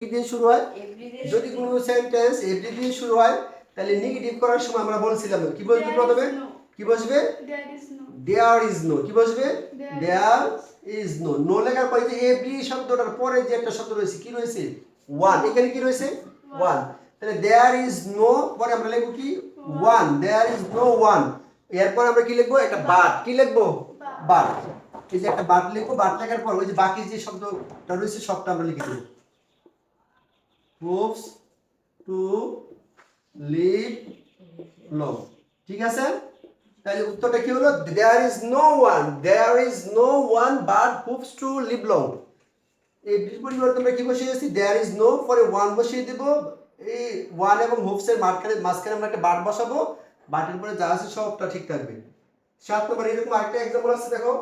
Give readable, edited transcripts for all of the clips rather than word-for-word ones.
দিয়ে শুরু হয়। যদি কোনো সেন্টেন্স এভরি দিয়ে শুরু হয় তাহলে নেগেটিভ করার সময় আমরা বলছিলাম কি বসবে প্রথমে, কি বসবে, দেয়ার ইজ নো, কি বসবে, দেয়ার ইজ নো। নো লেখার পরে যে এভরি শব্দটার পরে যে একটা শব্দ রয়েছে কি রয়েছে, ওয়ান। এখানে কি রয়েছে, ওয়ান। তাহলে দেয়ার ইজ নো পরে আমরা লিখবো কি, one. There is no one. এরপর আমরা কি লিখবো, একটা বাট, কি লিখবো, বাট। এই যে একটা বাট লিখবো, বাট লেখার পর ওই যে বাকি যে শব্দটা রয়েছে সবটা আমরা লিখে দেবো। hopes to live long, ঠিক আছে। তাহলে উত্তরটা কি হলো, there is no one but hopes to live long। এই পরিবর্তে আমরা কি বসিয়েছি, there is no পরে one বসিয়ে দেব। এই one এবং hopes এর মাঝখানে আমরা একটা বাট বসাবো, বাটের পরে যা আছে সবটা ঠিক থাকবে। 7 নম্বর এরকম আরেকটা एग्जांपल আছে, দেখো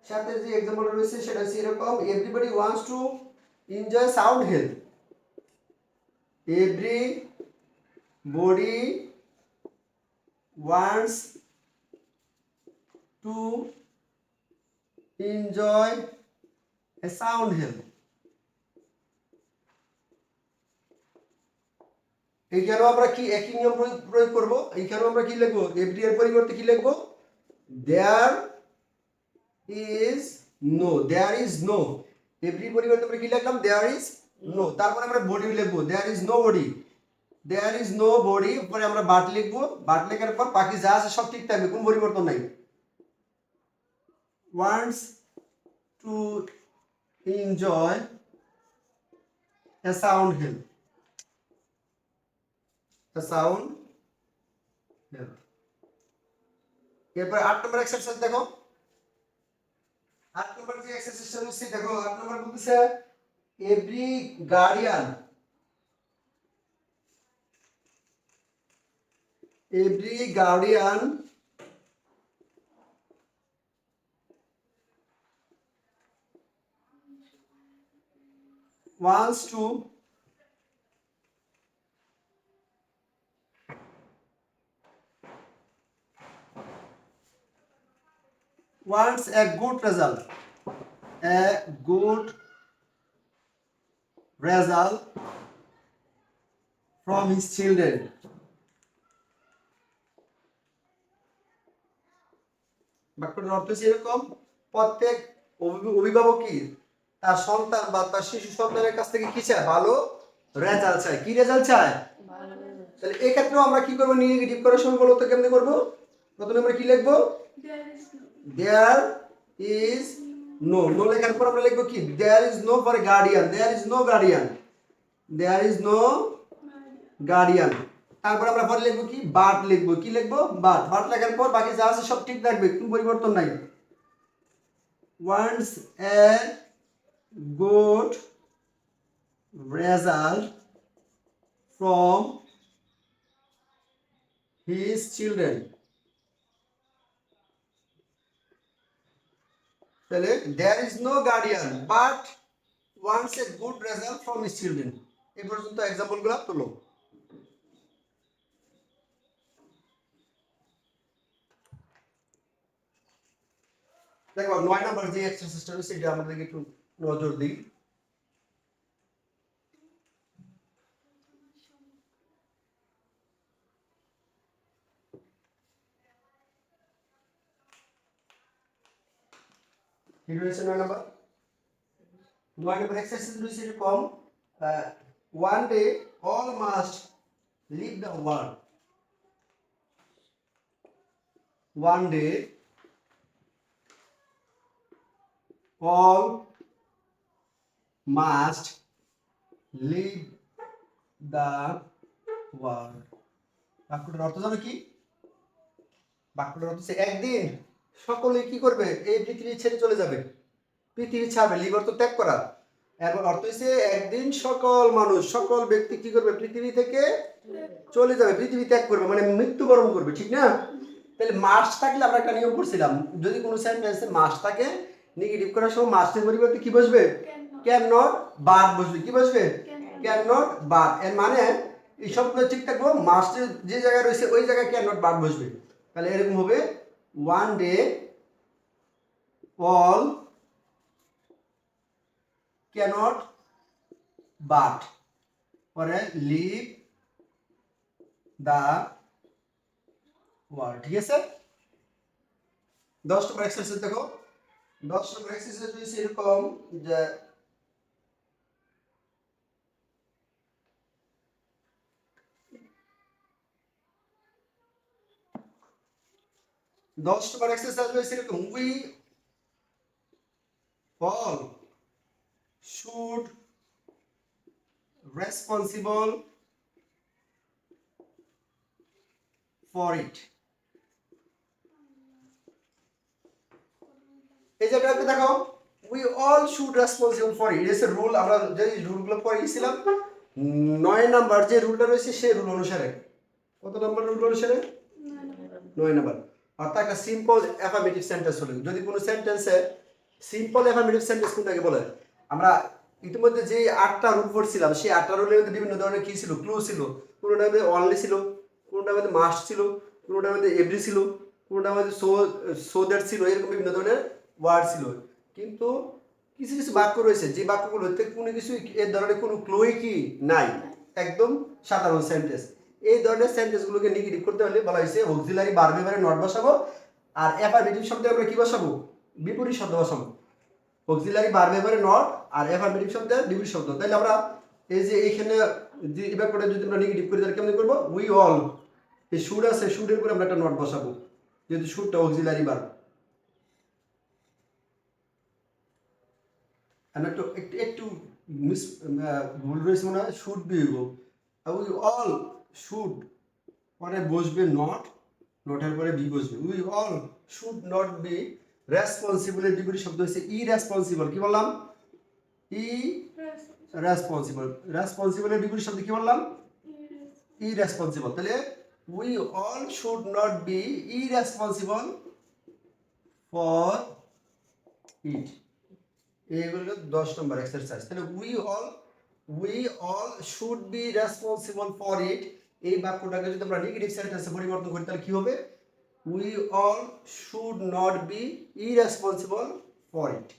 সাথে যে एग्जांपल রয়েছে সেটা হচ্ছে এরকম, everybody wants to enjoy sound health। everybody wants to enjoy a sound health। এইখানেও আমরা কি একই নিয়ম প্রয়োগ করব। এইখানেও আমরা কি লিখবো, এভরি এর পরিবর্তে কি লিখবো, there is no, there is no. Every পরিবর্তে আমরা কি লিখলাম, দেয়ার ইজ নো। তারপরে আমরা বডি লিখবো, there is no body, there is no body. পরে আমরা বাট লিখবো, বাট লেখার পর বাকি যা আছে সব ঠিক থাকবে, কোনো পরিবর্তন নাই। wants to enjoy a sound health, a sound health। এরপর 8 নম্বর এক্সারসাইজ দেখো, 8 নম্বর যে এক্সারসাইজটা রয়েছে দেখো, 8 নম্বর বলতেছে every guardian, every guardian wants to wants a good result, a good result from his children। বাক্যটার অর্থ হচ্ছে এরকম, প্রত্যেক অভিভাবকই তার সন্তান বা তার শিশু সন্তানের কাছ থেকে কি চায়, ভালো রেজাল্ট চায়। কি রেজাল্ট চায়, তাহলে এই ক্ষেত্রেও আমরা কি করব, নেগেটিভ করার সময় বলো তো কেমনে করব। প্রথমে আমরা কি লিখবো, দেয়ার ইজ নো, নো লেখার পর আমরা লিখবো কি, there is no for guardian, there is no guardian, there is no guardian. তারপর আমরা পরে লিখবো কি, বাট লিখবো, কি লিখবো, বাট। বাট লেখার পর বাকি যা আছে সব ঠিক থাকবে, কোনো পরিবর্তন নাই। wants a good result from his children। তাহলে there is no guardian but wants a good result from his children। এই পর্যন্ত एग्जांपल গুলো তোলো। দেখো 9 নাম্বার যে এক্সারসাইজটা রয়েছে এটা আমাদের একটু নজর দিই। কি রয়েছে 9 নাম্বার, 9 নাম্বার এক্সারসাইজ রয়েছে এরকম, one day all must leave the world। one day all must leave the world। বাক্যটার অর্থ জানো কি, বাক্যটার অর্থ হচ্ছে একদিন সকলে কি করবে, এই পৃথিবী ছেড়ে চলে যাবে। পৃথিবী ছাড়বে, লিভ অর্থ ত্যাগ করা। এর অর্থ হচ্ছে একদিন সকল মানুষ, সকল ব্যক্তি কি করবে, পৃথিবী থেকে চলে যাবে, পৃথিবী ত্যাগ করবে, মানে মৃত্যুবরণ করবে, ঠিক না। তাহলে মাস্ট থাকলে আমরা একটা নিয়ম করছিলাম, যদি কোনো সেন্টেন্সে মাস্ট থাকে নেগেটিভ করার সময় মাস্টের পরিবর্তে কি বসবে, ক্যান নট, বাট বসবে, কি বসবে, ক্যান নট, বাট। এর মানে এই সবগুলো ঠিক থাকবো, মাস্টের যে জায়গায় রয়েছে ওই জায়গায় ক্যান নট, বাট বসবে। তাহলে এরকম হবে, one day all cannot but পরে লিভ দা ওয়ার্ল্ড। ঠিক আছে, 10 নম্বর এক্সারসাইজ দেখো। 10 নম্বর এক্সারসাইজ হচ্ছে এরকম যে 10 নম্বর এক্সারসাইজ হচ্ছে এরকম, we all should responsible for it। এই জায়গাটা দেখো, we all should responsible for it, S A rule. আমরা যে রুলগুলো পড়েছিলাম 9 নাম্বার যে রুলটা রয়েছে সেই রুল অনুসারে, কত নাম্বার রুল অনুসারে? 9 নাম্বার। অর্থাৎ একটা সিম্পল অ্যাফার্মেটিভ সেন্টেন্স হলো, যদি কোনো সেন্টেন্সে সিম্পল অ্যাফার্মেটিভ সেন্টেন্স কোনটাকে বলে? আমরা ইতিমধ্যে যে 8টা রুল পড়ছিলাম সেই 8টা রুলের মধ্যে বিভিন্ন ধরনের কি ছিল, ক্লু ছিল। কোনোটার মধ্যে অনলি ছিল, কোনোটার মধ্যে মাস্ট ছিল, কোনোটার মধ্যে এভরি ছিল, কোনোটার মধ্যে সো দ্যাট ছিল, এরকম বিভিন্ন ধরনের ওয়ার্ড ছিল। কিন্তু কিছু কিছু বাক্য রয়েছে যে বাক্যগুলোতে কোনো কিছু এর ধরনের কোনো ক্লুই কি নাই, একদম সাধারণ সেন্টেন্স। এই ধরনের সেন্টেন্সগুলোকে নেগেটিভ করতে হলে বলা হয়েছে অক্সিলারি ভার্ব এবারে নট বসাবো, আর অ্যাফার্মেটিভ শব্দে আমরা কি বসাবো? বিপরীত শব্দ বসাবো। অক্সিলারি ভার্ব এবারে নট আর অ্যাফার্মেটিভ শব্দের বিপরীত শব্দ। তাহলে আমরা এই যে এইখানে যে এই ব্যাপারটা যদি আমরা নেগেটিভ করি তাহলে কেমন করবো? উই অল, এই শুড আছে, শুডের উপরে আমরা একটা নট বসাবো, যেহেতু শুডটা অক্সিলারি ভার্ব। একটু একটু একটু মিস ভুল রয়েছে মনে হয়, শুড বি হইব। উই অল শুড পরে বসবে নট, নটের পরে বি বসবে। We all should not be রেসপন্সিবলের বিপরীত শব্দ হচ্ছে ইরেসপন্সিবল। কি বললাম? রেসপন্সিবল। রেসপন্সিবলের বিপরীত শব্দ কি বললাম? ইরেসপন্সিবল। তাহলে we all should not be irresponsible for it. এইগুলো 10 নম্বর এক্সারসাইজ। তাহলে we all should be responsible for it, এই বাক্যটাকে যদি আমরা নেগেটিভ সেন্টেন্সে পরিবর্তন করি তাহলে কি হবে? We all should not be irresponsible for it.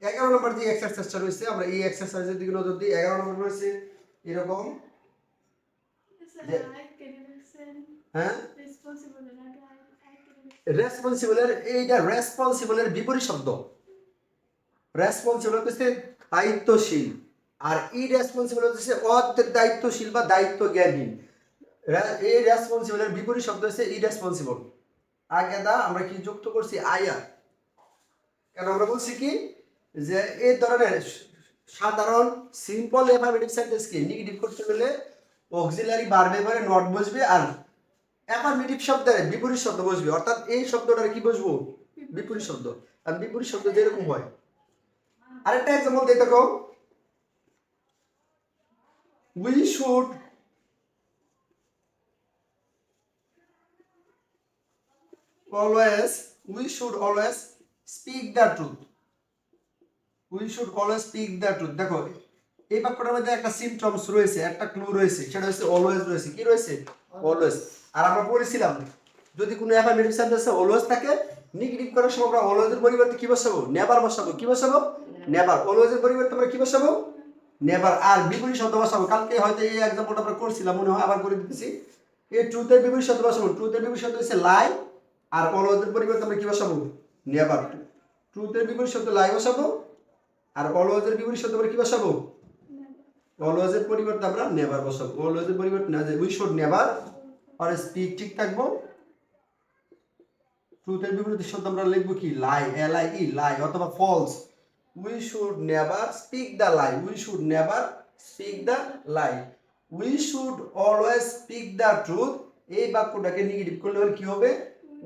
11 নম্বর যে এক্সারসাইজটা রয়েছে, আমরা এই এক্সারসাইজের দিকে নজর দিই। 11 নম্বর রয়েছে এরকম, হ্যাঁ রেসপন্সিবলের, এইটা রেসপন্সিবলের বিপরীত শব্দ। রেসপন্সিবল হচ্ছে দায়িত্বশীল, আর ইরেসপন্সিবল হচ্ছে অদায়িত্বশীল বা দায়িত্ব জ্ঞানহীন। এই রেসপন্সিবলের বিপরীত শব্দ হচ্ছে ইরেসপন্সিবল। আগে দা আমরা কি যুক্ত করছি? আইআর। কেন আমরা বলছি কি যে এই ধরনের সাধারণ সিম্পল অ্যাফার্মেটিভ সেন্টেন্সকে নেগেটিভ করতে গেলে অক্সিলারি ভার্বে পরে নট বসবে আর অ্যাফার্মেটিভ শব্দের বিপরীত শব্দ বসবে। অর্থাৎ এই শব্দটার কি বসবো? বিপরীত শব্দ। আর বিপরীত শব্দ যেরকম হয়, আরেকটা এক্সাম্পল দিই দেখো, we should always speak the truth. We should always speak the truth. দেখো এই বাক্যটার মধ্যে একটা সিম্পটমস রয়েছে, একটা ক্লু রয়েছে, সেটা হচ্ছে অলওয়েজ রয়েছে। কি রয়েছে? অলওয়েজ। আর আমরা পড়েছিলাম যদি কোনো অ্যাফার্মেটিভ সেন্টেন্সে অলওয়েজ থাকে, নেগেটিভ করার সময় আমরা অলওয়েজের পরিবর্তে কি বসাবো? নেভার বসাবো। কি বসাবো? নেভার। অলওয়েজের পরিবর্তে আমরা কি বসাবো? নেভার। আর বিপরীত শব্দ বসাবো। কালকে হয়তো এই এক্সাম্পলটা আমরা করছিলাম মনে হয়, আবার করে দিতেছি। এই ট্রুথের বিপরীত শব্দ বসাবো। ট্রুথের বিপরীত শব্দ হচ্ছে লাই, আর অলওয়েজের পরিবর্তে আমরা কি বসাবো? নেভার। ট্রুথের বিপরীত শব্দ লাই বসাবো, আর অলওয়েজের বিপরীত শব্দ আমরা কি বসাবো? অলওয়েজের পরিবর্তে আমরা নেভার বসাবো। অলওয়েজের পরিবর্তে না, যে উই শুড নেভার আর স্পিক ঠিক থাকবো। ট্রুথের বিপরীত শব্দ আমরা লিখবো কি? লাই, LIE, লাই অথবা false. We should never speak the lie. We should never speak the lie. We should always speak the truth. এই বাক্যটাকে নেগেটিভ করলে কি হবে?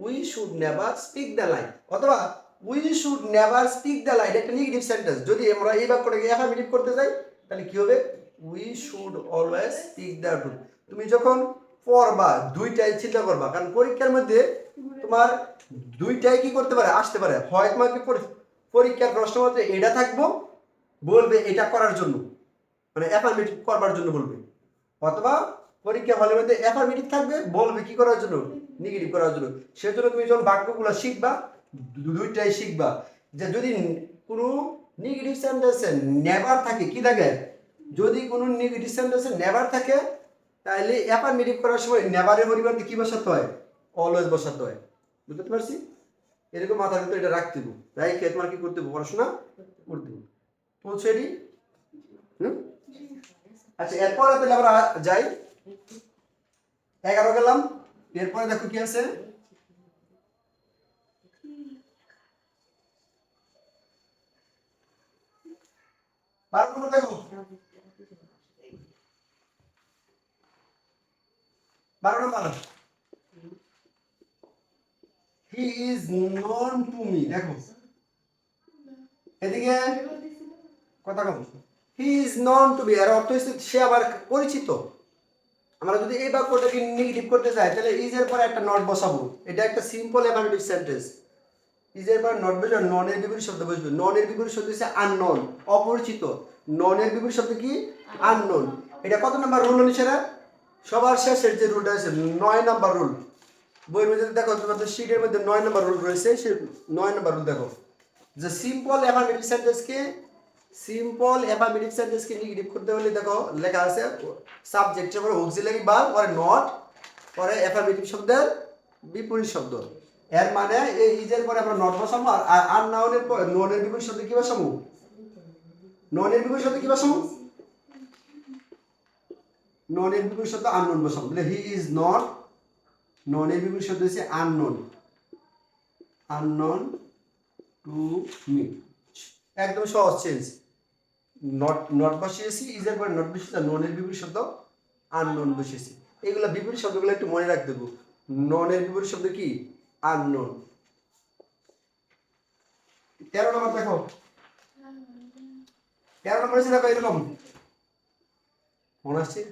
We should never speak the lie. অথবা we should never speak the lie, এটা একটা negative sentence. যদি আমরা এই বাক্যটাকে অ্যাফার্মেটিভ করতে যাই তাহলে কি হবে? We should always speak the truth. তুমি যখন পড়বা দুইটাই চিন্তা করবা, কারণ পরীক্ষার মধ্যে তোমার দুইটাই কি করতে পারে? আসতে পারে। হয় তোমাকে পরীক্ষার প্রশ্নপত্রে এটা থাকবো, বলবে এটা করার জন্য, মানে অ্যাফার্মেটিভ করবার জন্য বলবে, অথবা পরীক্ষা হলের মধ্যে অ্যাফার্মেটিভ থাকবে, বলবে কি করার জন্য? নেগেটিভ করার জন্য। সেজন্য তুমি যখন বাক্যগুলো শিখবা দুইটাই শিখবা। যে যদি কোনো নেগেটিভ সেন্টেন্সে নেভার থাকে, কি থাকে? যদি কোনো নেগেটিভ সেন্টেন্সে নেভার থাকে তাহলে অ্যাফার্মেটিভ করার সময় নেভারের পরিবর্তে কি বসাতে হয়? অলওয়েজ বসাতে হয়। বুঝতে পারছি? এরকম মাথার ভিতরে এটা রাখতে হবে, রাইখে তোমার কি করতে হবে? পড়াশোনা করতে হবে। বলছো এটি? আচ্ছা, এরপরে তাহলে আমরা যাই 11 গেলাম। এরপরে দেখো কি আছে, 12 নম্বর দেখো, 12 number, he is known to me. দেখো এদিকে কথা কম, he is known to me এর অর্থ হচ্ছে সে আবার পরিচিত। আমরা যদি এই বাক্যটাকে নেগেটিভ করতে চাই তাহলে ইজ এর পরে একটা নট বসাবো। এটা একটা সিম্পল অ্যাফার্মেটিভ সেন্টেন্স। ইজ এর পরে নট বসবে, নন এর বিপরীত শব্দ বসবে। নন এর বিপরীত শব্দ হচ্ছে আননোন, অপরিচিত। নন এর বিপরীত শব্দ কি? আননোন। এটা কত নাম্বার রুল অনুসারে? সবার শেষের যে রুলটা আছে 9 নাম্বার রুল। বইয়ের মধ্যে দেখো তোমাদের শীটের মধ্যে 9 নাম্বার রুল রয়েছে, সেই 9 নাম্বার রুল দেখো যে সিম্পল অ্যাফার্মেটিভ সেন্টেন্সকে, সিম্পল অ্যাফার্মেটিভ সেন্টেন্সকে নেগেটিভ করতে হলে দেখো লেখা আছে সাবজেক্টের পরে অক্সিলারি ভার্ব পরে নট পরে অ্যাফার্মেটিভ শব্দের বিপরীত শব্দ। এর মানে এই ইজের পরে আমরা নট বসাবো, আর আননাউনের পরে ননের বিপরীত শব্দ কি বসাবো? ননের বিপরীত শব্দ কি বসাবো? ননের বিপরীত শব্দ আননোন বসাবো। তাহলে হি ইজ নট, ননের বিপরীত শব্দ হচ্ছে আননোন, আননোন টু মি। একদম সহজ চেঞ্জ। নট নট বসিয়েছি, ইজের পরে নট বসিয়েছি, আর ননের বিপরীত শব্দ আননোন বসিয়েছি। এগুলো বিপরীত শব্দগুলো একটু মনে রাখতে দেবো। ননের বিপরীত শব্দ কি? আননোন। 13 নম্বর দেখো, 13 নম্বর দেখো এরকম মনে আসছে,